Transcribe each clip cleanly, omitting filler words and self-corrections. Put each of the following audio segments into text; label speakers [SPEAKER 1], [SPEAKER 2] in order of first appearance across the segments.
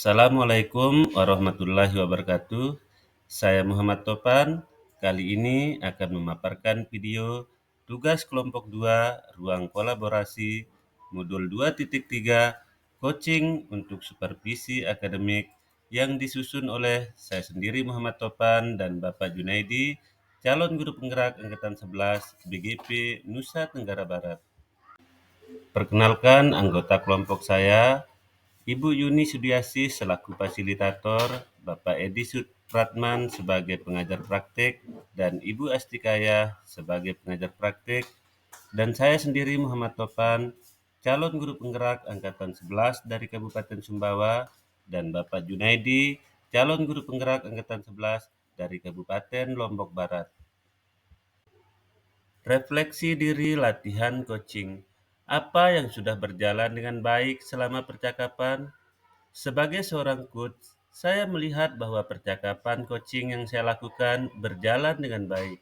[SPEAKER 1] Assalamualaikum warahmatullahi wabarakatuh. Saya Muhammad Topan. Kali ini akan memaparkan video tugas kelompok 2 ruang kolaborasi modul 2.3 coaching untuk supervisi akademik yang disusun oleh saya sendiri Muhammad Topan dan Bapak Junaidi, calon guru penggerak angkatan 11 BGP Nusa Tenggara Barat. Perkenalkan anggota kelompok saya, Ibu Yuni Sudiasi selaku fasilitator, Bapak Edi Supratman sebagai pengajar praktik, dan Ibu Astikaya sebagai pengajar praktik, dan saya sendiri Muhammad Topan, calon guru penggerak angkatan 11 dari Kabupaten Sumbawa, dan Bapak Junaidi, calon guru penggerak angkatan 11 dari Kabupaten Lombok Barat. Refleksi diri latihan coaching. Apa yang sudah berjalan dengan baik selama percakapan? Sebagai seorang coach, saya melihat bahwa percakapan coaching yang saya lakukan berjalan dengan baik.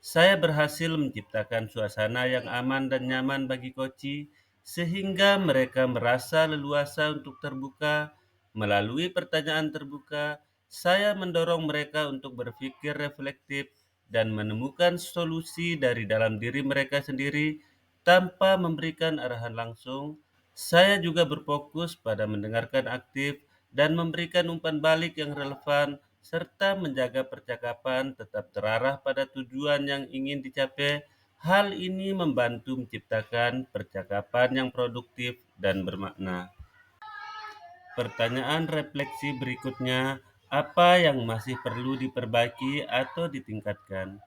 [SPEAKER 1] Saya berhasil menciptakan suasana yang aman dan nyaman bagi coachee, sehingga mereka merasa leluasa untuk terbuka. Melalui pertanyaan terbuka, saya mendorong mereka untuk berpikir reflektif dan menemukan solusi dari dalam diri mereka sendiri tanpa memberikan arahan langsung. Saya juga berfokus pada mendengarkan aktif dan memberikan umpan balik yang relevan, serta menjaga percakapan tetap terarah pada tujuan yang ingin dicapai. Hal ini membantu menciptakan percakapan yang produktif dan bermakna. Pertanyaan refleksi berikutnya, apa yang masih perlu diperbaiki atau ditingkatkan?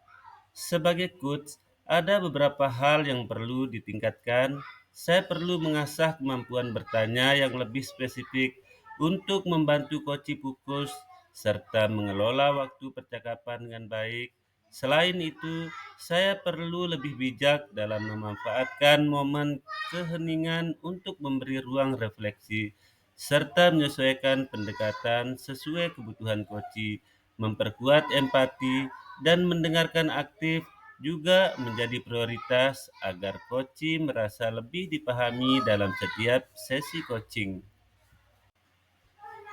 [SPEAKER 1] Sebagai coach, ada beberapa hal yang perlu ditingkatkan. Saya perlu mengasah kemampuan bertanya yang lebih spesifik untuk membantu coach fokus serta mengelola waktu percakapan dengan baik. Selain itu, saya perlu lebih bijak dalam memanfaatkan momen keheningan untuk memberi ruang refleksi serta menyesuaikan pendekatan sesuai kebutuhan coach, memperkuat empati dan mendengarkan aktif juga menjadi prioritas agar coachee merasa lebih dipahami dalam setiap sesi coaching.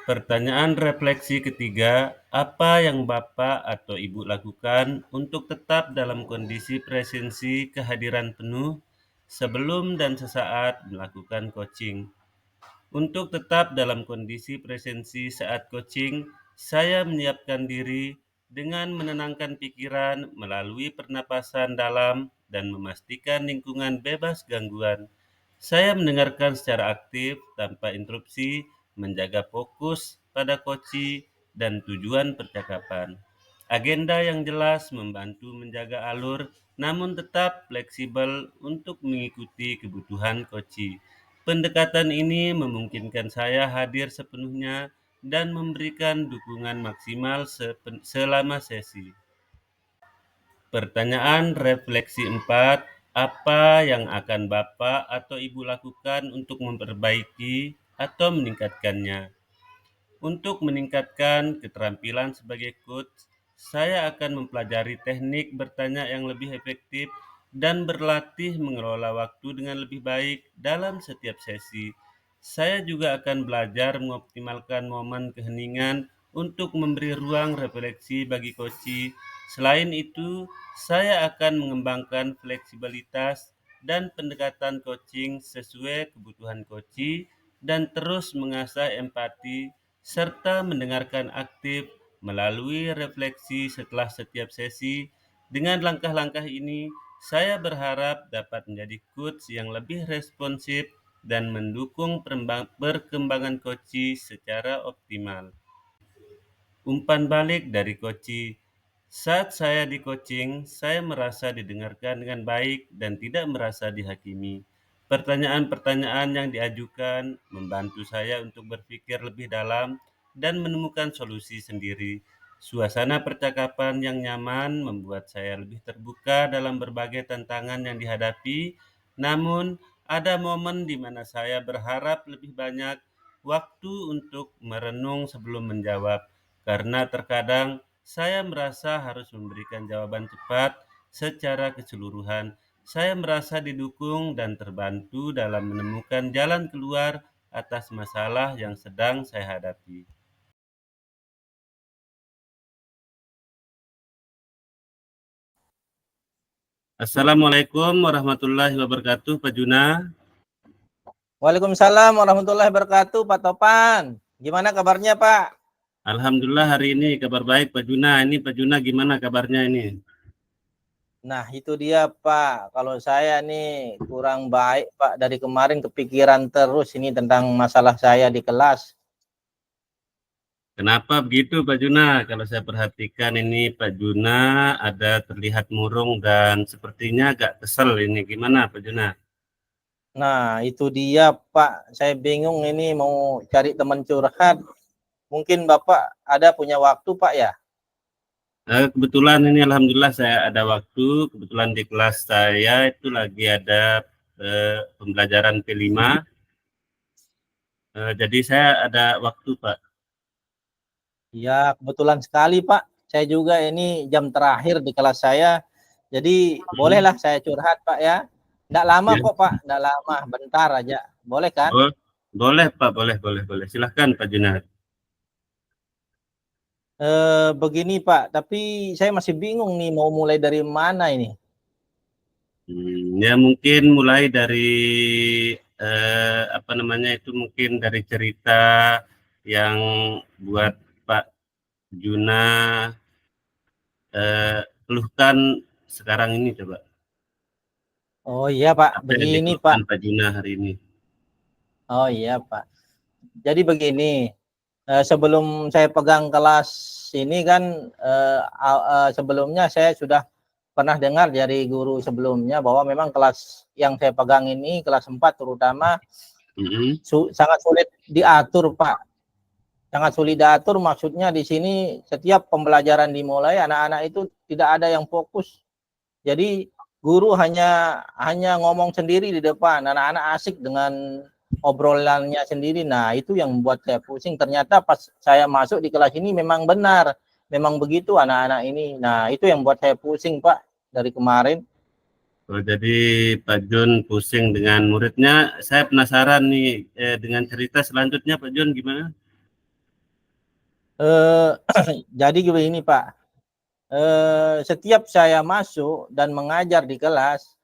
[SPEAKER 1] Pertanyaan refleksi ketiga, apa yang Bapak atau Ibu lakukan untuk tetap dalam kondisi presensi kehadiran penuh sebelum dan sesaat melakukan coaching? Untuk tetap dalam kondisi presensi saat coaching, saya menyiapkan diri dengan menenangkan pikiran melalui pernapasan dalam dan memastikan lingkungan bebas gangguan. Saya mendengarkan secara aktif tanpa interupsi, menjaga fokus pada coachee dan tujuan percakapan. Agenda yang jelas membantu menjaga alur, namun tetap fleksibel untuk mengikuti kebutuhan coachee. Pendekatan ini memungkinkan saya hadir sepenuhnya dan memberikan dukungan maksimal selama sesi. Pertanyaan refleksi 4, apa yang akan Bapak atau Ibu lakukan untuk memperbaiki atau meningkatkannya? Untuk meningkatkan keterampilan sebagai coach, saya akan mempelajari teknik bertanya yang lebih efektif dan berlatih mengelola waktu dengan lebih baik dalam setiap sesi. Saya juga akan belajar mengoptimalkan momen keheningan untuk memberi ruang refleksi bagi coachee. Selain itu, saya akan mengembangkan fleksibilitas dan pendekatan coaching sesuai kebutuhan coachee dan terus mengasah empati serta mendengarkan aktif melalui refleksi setelah setiap sesi. Dengan langkah-langkah ini, saya berharap dapat menjadi coach yang lebih responsif dan mendukung perkembangan coachee secara optimal. Umpan balik dari coachee. Saat saya di coaching, saya merasa didengarkan dengan baik dan tidak merasa dihakimi. Pertanyaan-pertanyaan yang diajukan membantu saya untuk berpikir lebih dalam dan menemukan solusi sendiri. Suasana percakapan yang nyaman membuat saya lebih terbuka dalam berbagai tantangan yang dihadapi. Namun, ada momen di mana saya berharap lebih banyak waktu untuk merenung sebelum menjawab, karena terkadang saya merasa harus memberikan jawaban cepat secara keseluruhan. Saya merasa didukung dan terbantu dalam menemukan jalan keluar atas masalah yang sedang saya hadapi. Assalamualaikum warahmatullahi wabarakatuh, Pak Juna.
[SPEAKER 2] Waalaikumsalam warahmatullahi wabarakatuh, Pak Topan. Gimana kabarnya, Pak?
[SPEAKER 1] Alhamdulillah hari ini kabar baik, Pak Juna. Ini Pak Juna gimana kabarnya ini?
[SPEAKER 2] Nah, itu dia, Pak. Kalau saya nih kurang baik, Pak. Dari kemarin kepikiran terus ini tentang masalah saya di kelas.
[SPEAKER 1] Kenapa begitu, Pak Juna? Kalau saya perhatikan ini Pak Juna ada terlihat murung dan sepertinya agak kesel ini. Gimana, Pak Juna?
[SPEAKER 2] Nah, itu dia, Pak. Saya bingung ini mau cari teman curhat. Mungkin Bapak ada punya waktu, Pak, ya?
[SPEAKER 1] Kebetulan ini Alhamdulillah saya ada waktu. Kebetulan di kelas saya itu lagi ada pembelajaran P5. Jadi saya ada waktu, Pak.
[SPEAKER 2] Ya, kebetulan sekali, Pak. Saya juga ini jam terakhir di kelas saya. Jadi, bolehlah saya curhat, Pak, ya. Nggak lama
[SPEAKER 1] Ya.
[SPEAKER 2] kok, Pak. Nggak lama. Bentar aja. Boleh kan?
[SPEAKER 1] Oh, boleh, Pak. Boleh. Silahkan, Pak Juna.
[SPEAKER 2] Begini Pak, tapi saya masih bingung nih mau mulai dari mana ini.
[SPEAKER 1] Ya mungkin mulai dari apa namanya itu mungkin dari cerita yang buat Pak Juna keluhkan sekarang ini coba.
[SPEAKER 2] Oh iya Pak,
[SPEAKER 1] Apa yang
[SPEAKER 2] begini Pak.
[SPEAKER 1] dikeluhkan Pak Juna hari ini?
[SPEAKER 2] Oh iya Pak. Jadi begini, sebelum saya pegang kelas ini kan sebelumnya saya sudah pernah dengar dari guru sebelumnya bahwa memang kelas yang saya pegang ini, kelas 4 terutama, sangat sulit diatur Pak. Sangat sulit diatur maksudnya di sini setiap pembelajaran dimulai anak-anak itu tidak ada yang fokus. Jadi guru hanya ngomong sendiri di depan, anak-anak asik dengan obrolannya sendiri. Nah, itu yang membuat saya pusing. Ternyata pas saya masuk di kelas ini memang benar, memang begitu anak-anak ini. Nah, itu yang membuat saya pusing, Pak, dari kemarin.
[SPEAKER 1] Oh, jadi Pak Jun pusing dengan muridnya. Saya penasaran nih dengan cerita selanjutnya Pak Jun gimana?
[SPEAKER 2] Jadi begini, Pak. Setiap saya masuk dan mengajar di kelas,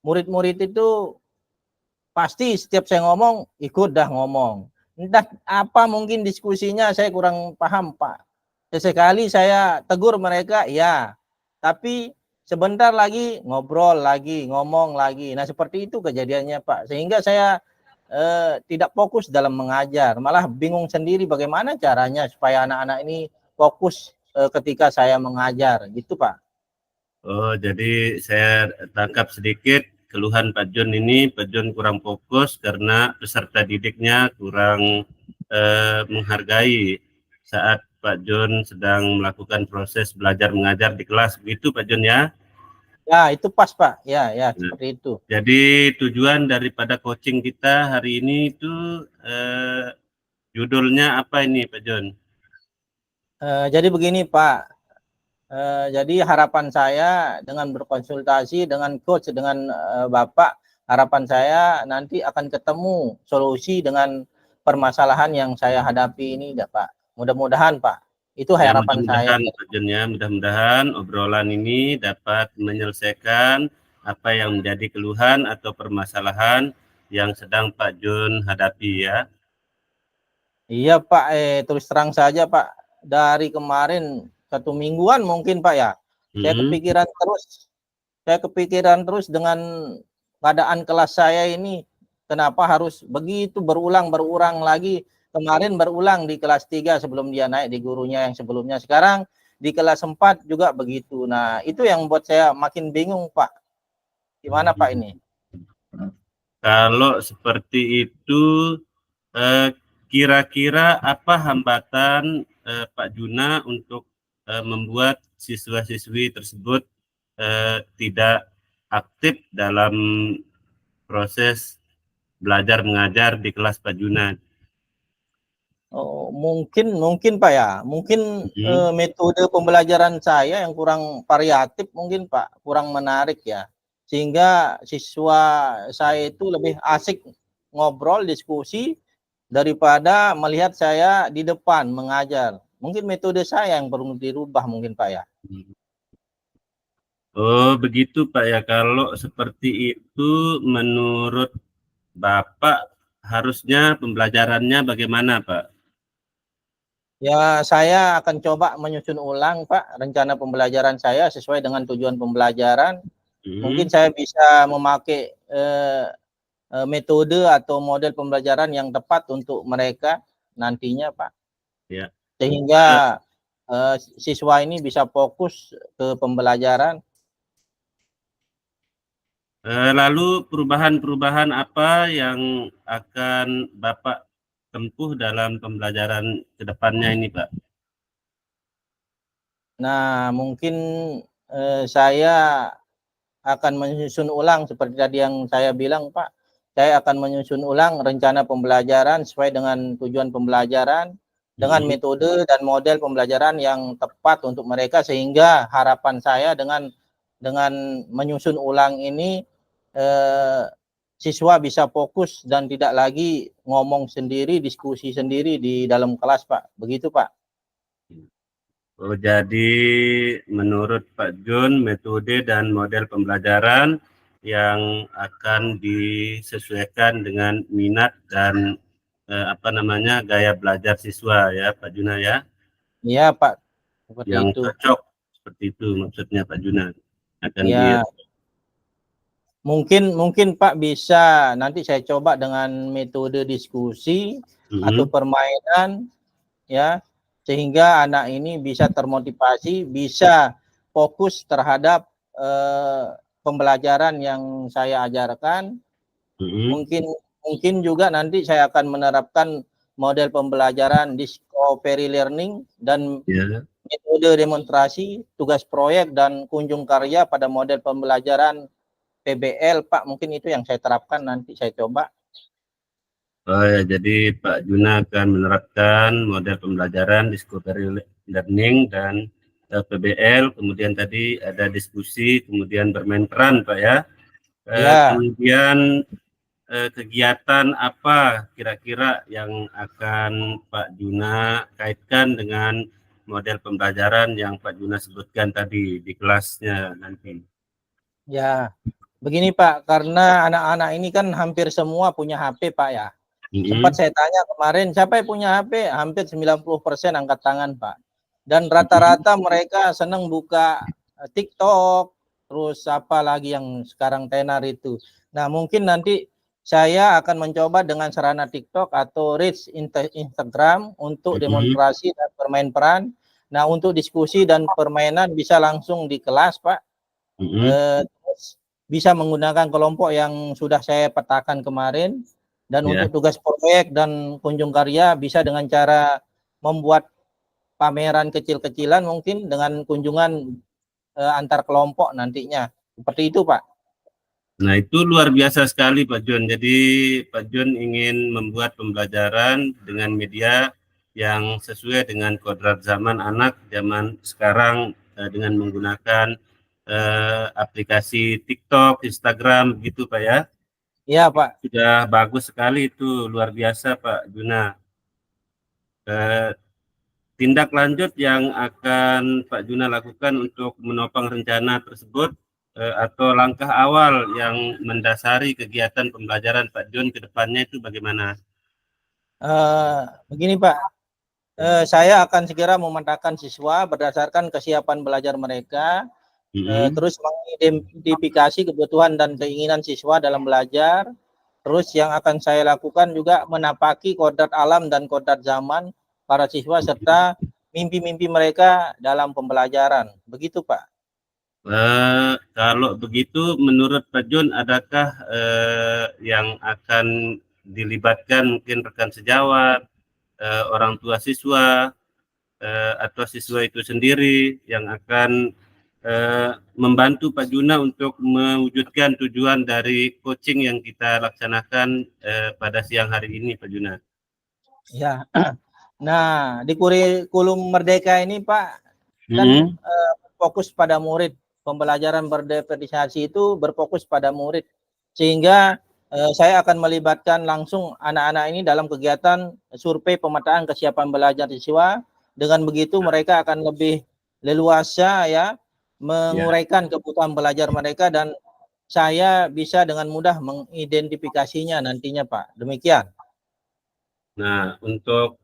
[SPEAKER 2] murid-murid itu pasti setiap saya ngomong ikut dah ngomong. Entah apa mungkin diskusinya saya kurang paham Pak. Sesekali saya tegur mereka ya, tapi sebentar lagi ngobrol lagi, ngomong lagi. Nah seperti itu kejadiannya Pak. Sehingga saya tidak fokus dalam mengajar, malah bingung sendiri bagaimana caranya supaya anak-anak ini fokus ketika saya mengajar, gitu Pak.
[SPEAKER 1] Oh, jadi saya tangkap sedikit keluhan Pak Jun ini, Pak Jun kurang fokus karena peserta didiknya kurang menghargai saat Pak Jun sedang melakukan proses belajar mengajar di kelas, begitu Pak Jun ya?
[SPEAKER 2] Ya, itu pas Pak. Ya,
[SPEAKER 1] Nah,
[SPEAKER 2] seperti itu.
[SPEAKER 1] jadi tujuan daripada coaching kita hari ini itu judulnya apa ini Pak Jun?
[SPEAKER 2] Jadi begini Pak. Jadi harapan saya dengan berkonsultasi dengan coach dengan Bapak, harapan saya nanti akan ketemu solusi dengan permasalahan yang saya hadapi ini ya Pak. Mudah-mudahan Pak. Itu
[SPEAKER 1] Ya
[SPEAKER 2] harapan saya.
[SPEAKER 1] mudah-mudahan Pak Jun ya, mudah-mudahan obrolan ini dapat menyelesaikan apa yang menjadi keluhan atau permasalahan yang sedang Pak Jun hadapi ya.
[SPEAKER 2] Iya Pak, terus terang saja Pak, dari kemarin 1 mingguan mungkin Pak ya, saya kepikiran terus dengan keadaan kelas saya ini, kenapa harus begitu berulang lagi. Kemarin berulang di kelas 3 sebelum dia naik di gurunya yang sebelumnya, sekarang di kelas 4 juga begitu. Nah, itu yang membuat saya makin bingung Pak. Gimana Pak ini?
[SPEAKER 1] Kalau seperti itu kira-kira apa hambatan Pak Juna untuk membuat siswa-siswi tersebut tidak aktif dalam proses belajar mengajar di kelas Pak Juna?
[SPEAKER 2] Oh, mungkin Pak ya, mungkin metode pembelajaran saya yang kurang variatif mungkin Pak, kurang menarik ya. Sehingga siswa saya itu lebih asik ngobrol, diskusi, daripada melihat saya di depan mengajar. Mungkin metode saya yang perlu dirubah mungkin Pak ya.
[SPEAKER 1] Oh, begitu Pak ya. Kalau seperti itu menurut Bapak harusnya pembelajarannya bagaimana, Pak?
[SPEAKER 2] Ya, saya akan coba menyusun ulang Pak rencana pembelajaran saya sesuai dengan tujuan pembelajaran. Mungkin saya bisa memakai metode atau model pembelajaran yang tepat untuk mereka nantinya Pak.
[SPEAKER 1] Ya.
[SPEAKER 2] Sehingga siswa ini bisa fokus ke pembelajaran.
[SPEAKER 1] Lalu perubahan-perubahan apa yang akan Bapak tempuh dalam pembelajaran ke depannya ini, Pak?
[SPEAKER 2] Nah, mungkin saya akan menyusun ulang seperti tadi yang saya bilang, Pak. Saya akan menyusun ulang rencana pembelajaran sesuai dengan tujuan pembelajaran dengan metode dan model pembelajaran yang tepat untuk mereka, sehingga harapan saya dengan menyusun ulang ini siswa bisa fokus dan tidak lagi ngomong sendiri, diskusi sendiri di dalam kelas, Pak. Begitu, Pak.
[SPEAKER 1] Oh, jadi menurut Pak Jun, metode dan model pembelajaran yang akan disesuaikan dengan minat dan gaya belajar siswa ya, Pak Juna ya,
[SPEAKER 2] Iya, Pak. Seperti
[SPEAKER 1] yang
[SPEAKER 2] itu.
[SPEAKER 1] cocok seperti itu maksudnya Pak Juna akan
[SPEAKER 2] Ya, mungkin Pak bisa nanti saya coba dengan metode diskusi atau permainan ya, sehingga anak ini bisa termotivasi, bisa fokus terhadap pembelajaran yang saya ajarkan. Mungkin juga nanti saya akan menerapkan model pembelajaran discovery learning dan metode demonstrasi, tugas proyek dan kunjung karya pada model pembelajaran PBL, Pak. Mungkin itu yang saya terapkan, nanti saya coba.
[SPEAKER 1] Oh ya, jadi Pak Juna akan menerapkan model pembelajaran discovery learning dan PBL, kemudian tadi ada diskusi, kemudian bermain peran Pak ya. Kemudian kegiatan apa kira-kira yang akan Pak Juna kaitkan dengan model pembelajaran yang Pak Juna sebutkan tadi di kelasnya nanti?
[SPEAKER 2] Ya, begini Pak, karena anak-anak ini kan hampir semua punya HP Pak ya. Sempat saya tanya kemarin, siapa yang punya HP? Hampir 90% angkat tangan Pak. Dan rata-rata mereka senang buka TikTok, terus apa lagi yang sekarang tenar itu. Nah, mungkin nanti saya akan mencoba dengan sarana TikTok atau Reels Instagram untuk demonstrasi dan bermain peran. Nah, untuk diskusi dan permainan bisa langsung di kelas Pak. Terus bisa menggunakan kelompok yang sudah saya petakan kemarin, dan untuk tugas proyek dan kunjung karya bisa dengan cara membuat pameran kecil-kecilan mungkin dengan kunjungan antar kelompok nantinya. Seperti itu, Pak.
[SPEAKER 1] Nah, itu luar biasa sekali Pak John. Jadi Pak John ingin membuat pembelajaran dengan media yang sesuai dengan kodrat zaman anak zaman sekarang dengan menggunakan aplikasi TikTok, Instagram gitu Pak ya.
[SPEAKER 2] Iya Pak.
[SPEAKER 1] Sudah bagus sekali itu, luar biasa Pak Juna. Tindak lanjut yang akan Pak Juna lakukan untuk menopang rencana tersebut atau langkah awal yang mendasari kegiatan pembelajaran Pak Jun ke depannya itu bagaimana?
[SPEAKER 2] Begini Pak, saya akan segera memetakan siswa berdasarkan kesiapan belajar mereka, terus mengidentifikasi kebutuhan dan keinginan siswa dalam belajar. Terus yang akan saya lakukan juga menapaki kodrat alam dan kodrat zaman para siswa serta mimpi-mimpi mereka dalam pembelajaran. Begitu Pak.
[SPEAKER 1] Kalau begitu menurut Pak Jun adakah yang akan dilibatkan mungkin rekan sejawat, orang tua siswa, atau siswa itu sendiri yang akan membantu Pak Juna untuk mewujudkan tujuan dari coaching yang kita laksanakan pada siang hari ini Pak Juna?
[SPEAKER 2] Ya, nah di kurikulum Merdeka ini Pak kan fokus pada murid, pembelajaran berdifferensiasi itu berfokus pada murid, sehingga saya akan melibatkan langsung anak-anak ini dalam kegiatan survei pemetaan kesiapan belajar siswa. Dengan begitu mereka akan lebih leluasa ya menguraikan kebutuhan belajar mereka, dan saya bisa dengan mudah mengidentifikasinya nantinya, Pak. Demikian.
[SPEAKER 1] Nah, untuk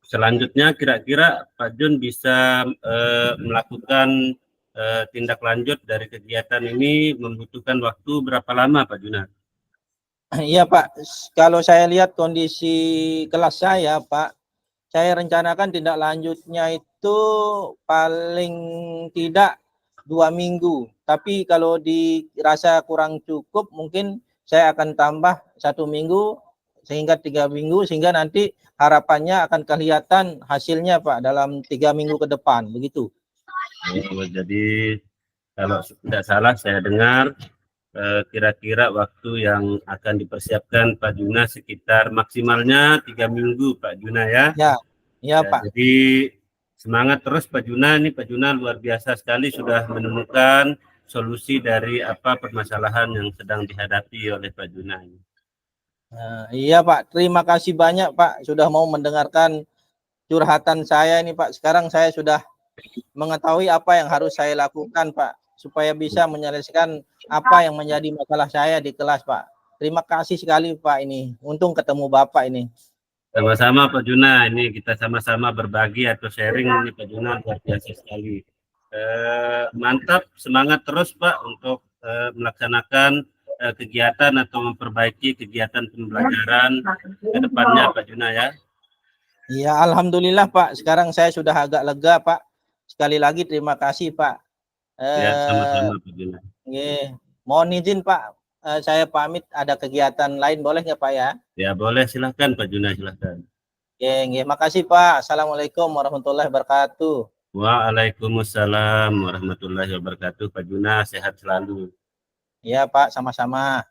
[SPEAKER 1] selanjutnya kira-kira Pak Jun bisa melakukan tindak lanjut dari kegiatan ini membutuhkan waktu berapa lama, Pak Juna?
[SPEAKER 2] Iya, Pak. Kalau saya lihat kondisi kelas saya, Pak, saya rencanakan tindak lanjutnya itu paling tidak 2 minggu. Tapi kalau dirasa kurang cukup, mungkin saya akan tambah 1 minggu sehingga 3 minggu, sehingga nanti harapannya akan kelihatan hasilnya, Pak, dalam 3 minggu ke depan, begitu.
[SPEAKER 1] Oh, jadi kalau tidak salah saya dengar kira-kira waktu yang akan dipersiapkan Pak Juna sekitar maksimalnya 3 minggu, Pak Juna ya.
[SPEAKER 2] Ya, ya, Pak.
[SPEAKER 1] Jadi semangat terus Pak Juna. Ini Pak Juna luar biasa sekali sudah menemukan solusi dari apa permasalahan yang sedang dihadapi oleh Pak Juna ini.
[SPEAKER 2] Iya, Pak. Terima kasih banyak, Pak, sudah mau mendengarkan curhatan saya ini, Pak. Sekarang saya sudah mengetahui apa yang harus saya lakukan, Pak, supaya bisa menyelesaikan apa yang menjadi masalah saya di kelas, Pak. Terima kasih sekali, Pak, ini. Untung ketemu Bapak ini.
[SPEAKER 1] Sama-sama Pak Juna, ini kita sama-sama berbagi atau sharing ini Pak Juna, luar biasa sekali. Mantap, semangat terus Pak untuk melaksanakan kegiatan atau memperbaiki kegiatan pembelajaran ke depannya Pak Juna ya.
[SPEAKER 2] Iya, alhamdulillah Pak. Sekarang saya sudah agak lega, Pak. Sekali lagi terima kasih, Pak.
[SPEAKER 1] Ya, sama-sama Pak Juna.
[SPEAKER 2] Mohon izin, Pak. Saya pamit, ada kegiatan lain, boleh nggak, Pak ya?
[SPEAKER 1] Ya boleh, silahkan Pak Juna, silahkan.
[SPEAKER 2] Makasih, Pak. Assalamualaikum warahmatullahi wabarakatuh.
[SPEAKER 1] Waalaikumsalam warahmatullahi wabarakatuh. Pak Juna sehat selalu.
[SPEAKER 2] Iya, Pak, sama-sama.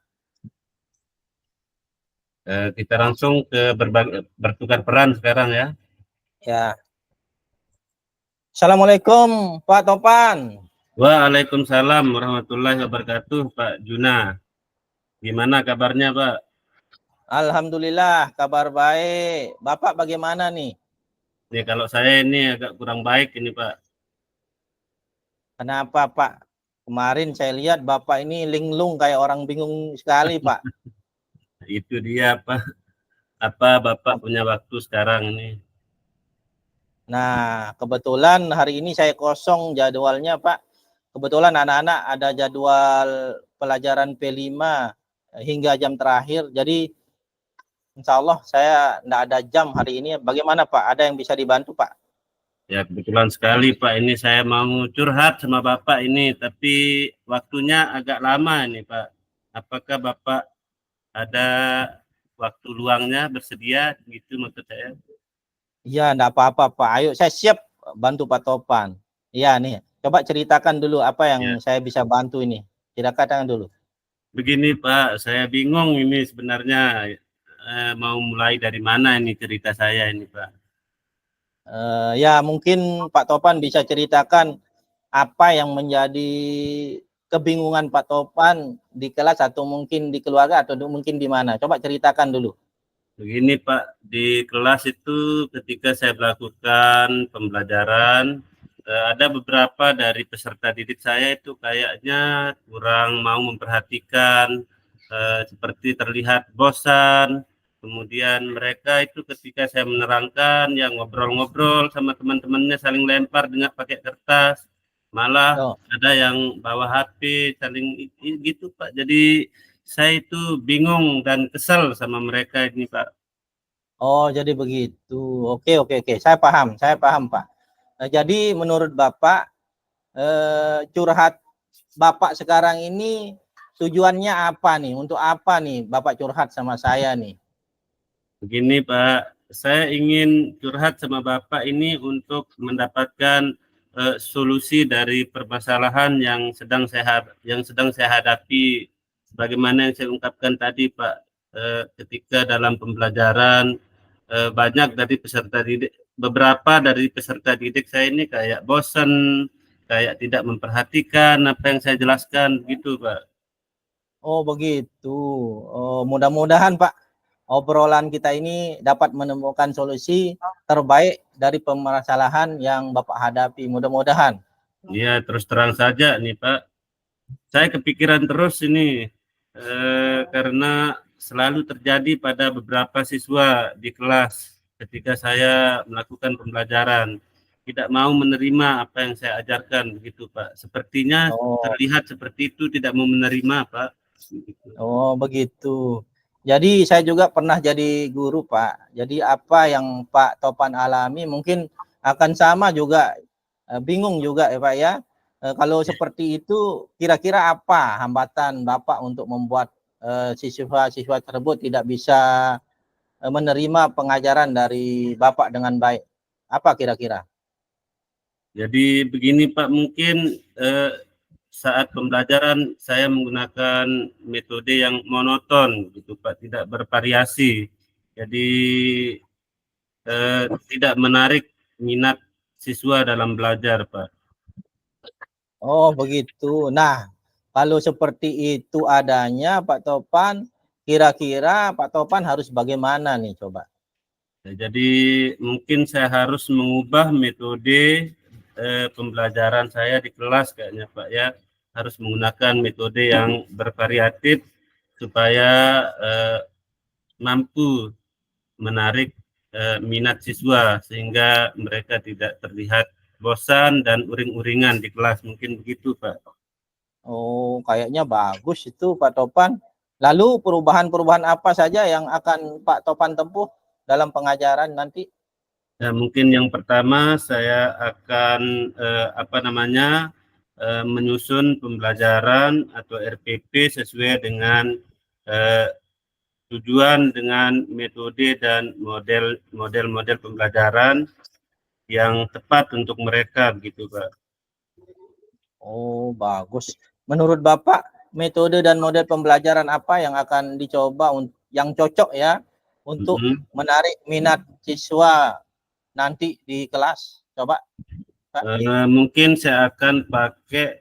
[SPEAKER 1] Kita langsung ke bertukar peran sekarang ya.
[SPEAKER 2] Ya. Assalamualaikum Pak Topan.
[SPEAKER 1] Waalaikumsalam warahmatullahi wabarakatuh Pak Juna. Gimana kabarnya Pak?
[SPEAKER 2] Alhamdulillah kabar baik. Bapak bagaimana nih?
[SPEAKER 1] Nih kalau saya ini agak kurang baik ini Pak.
[SPEAKER 2] Kenapa Pak? Kemarin saya lihat Bapak ini linglung kayak orang bingung sekali Pak.
[SPEAKER 1] Itu dia Pak. Apa Bapak punya waktu sekarang ini?
[SPEAKER 2] Nah, kebetulan hari ini saya kosong jadwalnya Pak. Kebetulan anak-anak ada jadwal pelajaran P5 hingga jam terakhir. Jadi insya Allah saya tidak ada jam hari ini. Bagaimana Pak? Ada yang bisa dibantu Pak?
[SPEAKER 1] Ya kebetulan sekali Pak, ini saya mau curhat sama Bapak ini, tapi waktunya agak lama ini Pak. Apakah Bapak ada waktu luangnya bersedia gitu maksud saya?
[SPEAKER 2] Iya, enggak apa-apa, Pak. Ayo, saya siap bantu Pak Topan. Iya nih, coba ceritakan dulu apa yang saya bisa bantu ini. Ceritakan dulu.
[SPEAKER 1] Begini Pak, saya bingung ini sebenarnya mau mulai dari mana ini cerita saya ini Pak.
[SPEAKER 2] Ya, mungkin Pak Topan bisa ceritakan apa yang menjadi kebingungan Pak Topan di kelas atau mungkin di keluarga atau mungkin di mana. Coba ceritakan dulu.
[SPEAKER 1] Begini Pak, di kelas itu ketika saya melakukan pembelajaran, ada beberapa dari peserta didik saya itu kayaknya kurang mau memperhatikan, seperti terlihat bosan. Kemudian mereka itu ketika saya menerangkan, yang ngobrol-ngobrol sama teman-temannya saling lempar dengan pakai kertas, malah ada yang bawa HP, saling gitu Pak. Jadi saya itu bingung dan kesal sama mereka ini Pak.
[SPEAKER 2] Oh, jadi begitu. Oke. Saya paham Pak. Jadi menurut Bapak, curhat Bapak sekarang ini tujuannya apa nih? Untuk apa nih Bapak curhat sama saya nih?
[SPEAKER 1] Begini Pak, saya ingin curhat sama Bapak ini untuk mendapatkan solusi dari permasalahan yang sedang saya hadapi. Sebagaimana yang saya ungkapkan tadi Pak, ketika dalam pembelajaran banyak dari peserta didik, beberapa dari peserta didik saya ini kayak bosan, kayak tidak memperhatikan apa yang saya jelaskan gitu Pak.
[SPEAKER 2] Oh begitu. Oh, mudah-mudahan Pak obrolan kita ini dapat menemukan solusi terbaik dari permasalahan yang Bapak hadapi. Mudah-mudahan.
[SPEAKER 1] Ya, terus terang saja nih Pak, saya kepikiran terus ini karena selalu terjadi pada beberapa siswa di kelas ketika saya melakukan pembelajaran. Tidak mau menerima apa yang saya ajarkan begitu Pak. Sepertinya
[SPEAKER 2] Oh,
[SPEAKER 1] terlihat seperti itu, tidak mau menerima Pak.
[SPEAKER 2] oh begitu. Jadi saya juga pernah jadi guru Pak. Jadi apa yang Pak Topan alami mungkin akan sama juga, bingung juga ya Pak ya. Kalau seperti itu kira-kira apa hambatan Bapak untuk membuat siswa-siswa tersebut tidak bisa menerima pengajaran dari Bapak dengan baik? Apa kira-kira?
[SPEAKER 1] Jadi begini Pak, mungkin saat pembelajaran saya menggunakan metode yang monoton gitu Pak, tidak bervariasi. Jadi tidak menarik minat siswa dalam belajar Pak.
[SPEAKER 2] Oh begitu. Nah, kalau seperti itu adanya Pak Topan, kira-kira Pak Topan harus bagaimana nih coba?
[SPEAKER 1] Jadi mungkin saya harus mengubah metode pembelajaran saya di kelas kayaknya Pak ya. Harus menggunakan metode yang bervariatif supaya mampu menarik minat siswa sehingga mereka tidak terlihat bosan dan uring-uringan di kelas, mungkin begitu Pak.
[SPEAKER 2] Oh, kayaknya bagus itu Pak Topan. Lalu perubahan-perubahan apa saja yang akan Pak Topan tempuh dalam pengajaran nanti?
[SPEAKER 1] Ya, mungkin yang pertama saya akan menyusun pembelajaran atau RPP sesuai dengan tujuan dengan metode dan model pembelajaran yang tepat untuk mereka begitu Pak.
[SPEAKER 2] Oh, bagus. Menurut Bapak, metode dan model pembelajaran apa yang akan dicoba yang cocok ya untuk
[SPEAKER 1] Mm-hmm.
[SPEAKER 2] menarik minat siswa nanti di kelas? Coba, Pak.
[SPEAKER 1] Mungkin saya akan pakai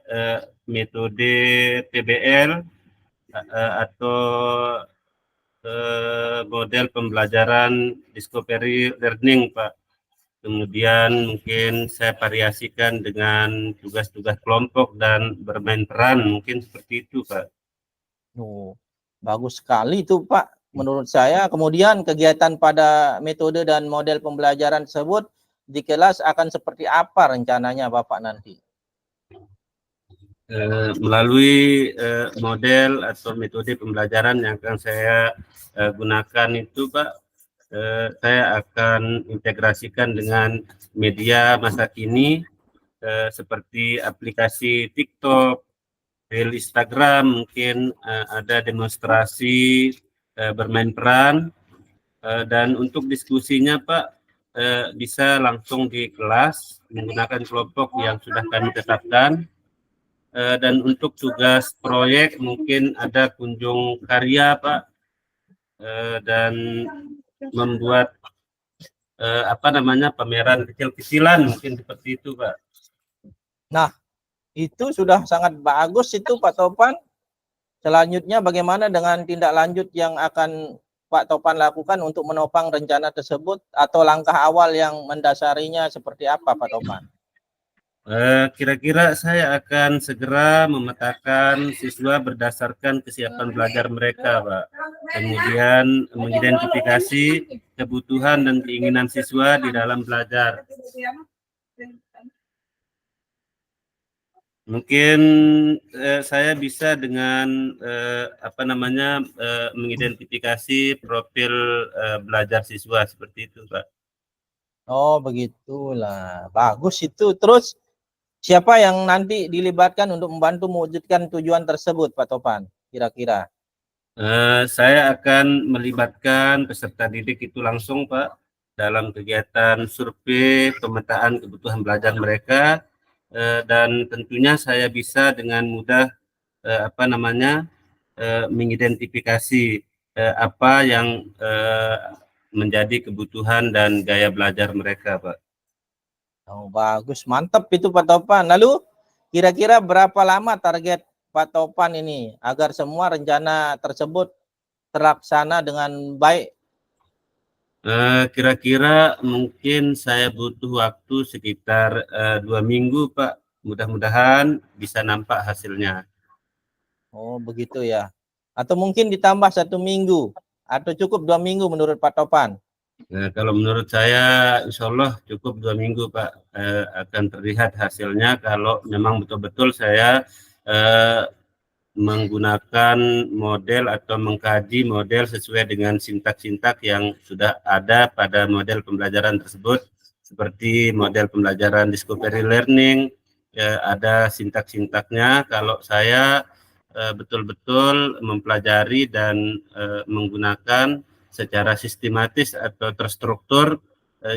[SPEAKER 1] metode PBL atau model pembelajaran discovery learning, Pak. Kemudian mungkin saya variasikan dengan tugas-tugas kelompok dan bermain peran, mungkin seperti itu, Pak.
[SPEAKER 2] Oh, bagus sekali itu, Pak. Menurut saya, kemudian kegiatan pada metode dan model pembelajaran tersebut di kelas akan seperti apa rencananya Bapak nanti?
[SPEAKER 1] Melalui model atau metode pembelajaran yang akan saya gunakan itu, Pak, saya akan integrasikan dengan media masa kini seperti aplikasi TikTok, reel Instagram, mungkin ada demonstrasi bermain peran, dan untuk diskusinya Pak bisa langsung di kelas menggunakan kelompok yang sudah kami tetapkan. Dan untuk tugas proyek mungkin ada kunjung karya Pak, dan membuat pameran kecil-kecilan, mungkin seperti itu Pak.
[SPEAKER 2] Nah, itu sudah sangat bagus itu Pak Topan. Selanjutnya bagaimana dengan tindak lanjut yang akan Pak Topan lakukan untuk menopang rencana tersebut atau langkah awal yang mendasarinya seperti apa Pak Topan?
[SPEAKER 1] Kira-kira saya akan segera memetakan siswa berdasarkan kesiapan belajar mereka, Pak. Kemudian mengidentifikasi kebutuhan dan keinginan siswa di dalam belajar. Mungkin saya bisa dengan mengidentifikasi profil belajar siswa seperti itu, Pak.
[SPEAKER 2] Oh, begitulah. Bagus itu. Terus siapa yang nanti dilibatkan untuk membantu mewujudkan tujuan tersebut, Pak Topan? Kira-kira.
[SPEAKER 1] Saya akan melibatkan peserta didik itu langsung, Pak, dalam kegiatan survei pemetaan kebutuhan belajar mereka, dan tentunya saya bisa dengan mudah mengidentifikasi apa yang menjadi kebutuhan dan gaya belajar mereka, Pak.
[SPEAKER 2] Oh, bagus. Mantap itu Pak Topan. Lalu kira-kira berapa lama target Pak Topan ini agar semua rencana tersebut terlaksana dengan baik?
[SPEAKER 1] Kira-kira mungkin saya butuh waktu sekitar 2 minggu, Pak. Mudah-mudahan bisa nampak hasilnya.
[SPEAKER 2] Oh begitu ya. Atau mungkin ditambah 1 minggu atau cukup 2 minggu menurut Pak Topan?
[SPEAKER 1] Kalau menurut saya, insya Allah cukup 2 minggu, Pak. Akan terlihat hasilnya kalau memang betul-betul saya eh, menggunakan model atau mengkaji model sesuai dengan sintak-sintak yang sudah ada pada model pembelajaran tersebut, seperti model pembelajaran discovery learning, ya, ada sintak-sintaknya. Kalau saya betul-betul mempelajari dan menggunakan secara sistematis atau terstruktur,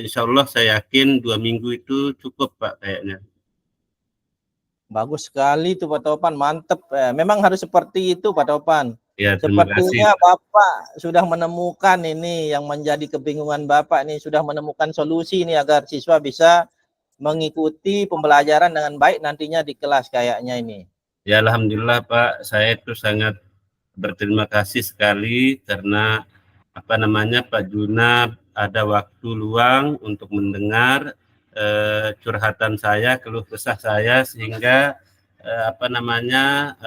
[SPEAKER 1] insya Allah saya yakin 2 minggu itu cukup, Pak, kayaknya.
[SPEAKER 2] Bagus sekali itu Pak Topan, mantep. Memang harus seperti itu Pak Topan.
[SPEAKER 1] Ya, terima kasih,
[SPEAKER 2] Sepertinya
[SPEAKER 1] Pak.
[SPEAKER 2] Bapak sudah menemukan ini yang menjadi kebingungan Bapak ini, sudah menemukan solusi ini agar siswa bisa mengikuti pembelajaran dengan baik nantinya di kelas kayaknya ini.
[SPEAKER 1] Ya, alhamdulillah, Pak, saya itu sangat berterima kasih sekali karena Pak Juna ada waktu luang untuk mendengar curhatan saya, keluh kesah saya, sehingga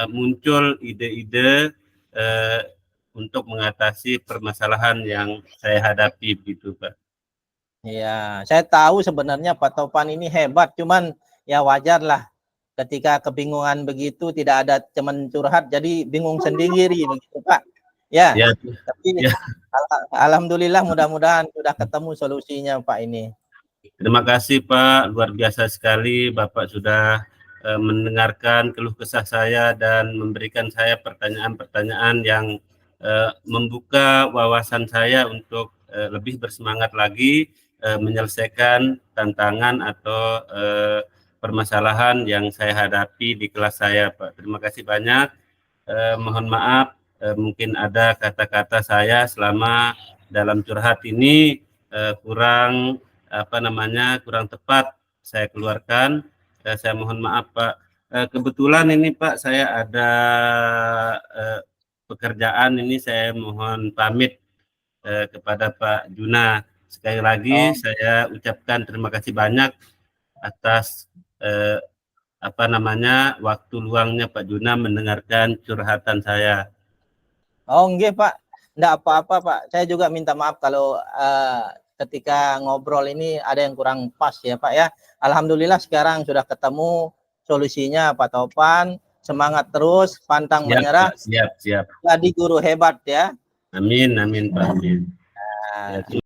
[SPEAKER 1] muncul ide-ide untuk mengatasi permasalahan yang saya hadapi, gitu, Pak.
[SPEAKER 2] Ya, saya tahu sebenarnya Pak Topan ini hebat, cuman ya wajar lah ketika kebingungan begitu tidak ada teman curhat jadi bingung sendiri begitu Pak. Ya,
[SPEAKER 1] Ya,
[SPEAKER 2] tapi
[SPEAKER 1] ya.
[SPEAKER 2] alhamdulillah mudah-mudahan sudah ketemu solusinya Pak ini.
[SPEAKER 1] Terima kasih, Pak, luar biasa sekali Bapak sudah mendengarkan keluh kesah saya dan memberikan saya pertanyaan-pertanyaan yang membuka wawasan saya untuk lebih bersemangat lagi menyelesaikan tantangan atau permasalahan yang saya hadapi di kelas saya, Pak. Terima kasih banyak. Mohon maaf, mungkin ada kata-kata saya selama dalam curhat ini kurang kurang tepat saya keluarkan. Saya mohon maaf, Pak. Kebetulan ini, Pak, saya ada pekerjaan ini, saya mohon pamit kepada Pak Juna. Sekali lagi
[SPEAKER 2] Oh,
[SPEAKER 1] saya ucapkan terima kasih banyak atas waktu luangnya Pak Juna mendengarkan curhatan saya.
[SPEAKER 2] oh enggak Pak, enggak apa-apa Pak. Saya juga minta maaf kalau ketika ngobrol ini ada yang kurang pas ya Pak ya. Alhamdulillah sekarang sudah ketemu solusinya Pak Topan. Semangat terus, pantang
[SPEAKER 1] Siap,
[SPEAKER 2] menyerah.
[SPEAKER 1] Pak. Siap, siap.
[SPEAKER 2] Jadi guru hebat ya.
[SPEAKER 1] Amin, amin, Pak. Amin.
[SPEAKER 2] Nah,
[SPEAKER 1] Ya,